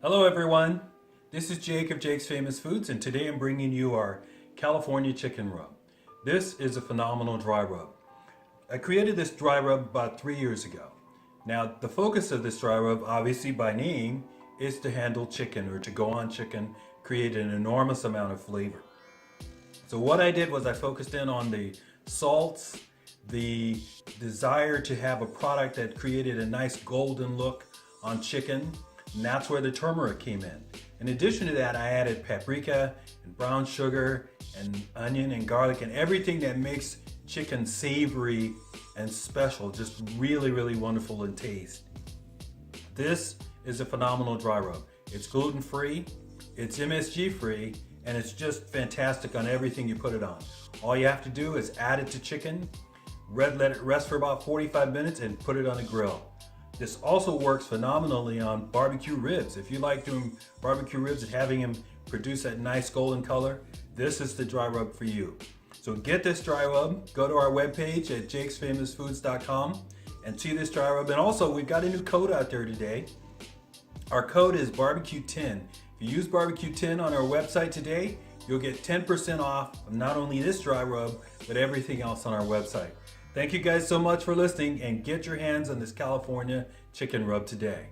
Hello everyone, this is Jake of Jake's Famous Foods, and today I'm bringing you our California chicken rub. This is a phenomenal dry rub. I created this dry rub about 3 years ago. Now the focus of this dry rub, obviously by name, is to handle chicken or to go on chicken, create an enormous amount of flavor. So what I did was I focused in on the salts, the desire to have a product that created a nice golden look on chicken, and that's where the turmeric came in. In addition to that, I added paprika and brown sugar and onion and garlic and everything that makes chicken savory and special, just really, really wonderful in taste. This is a phenomenal dry rub. It's gluten-free, it's MSG-free, and it's just fantastic on everything you put it on. All you have to do is add it to chicken, let it rest for about 45 minutes, and put it on a grill. This also works phenomenally on barbecue ribs. If you like doing barbecue ribs and having them produce that nice golden color, this is the dry rub for you. So get this dry rub, go to our webpage at jakesfamousfoods.com and see this dry rub. And also, we've got a new code out there today. Our code is barbecue10. If you use barbecue10 on our website today, you'll get 10% off of not only this dry rub, but everything else on our website. Thank you guys so much for listening, and get your hands on this California chicken rub today.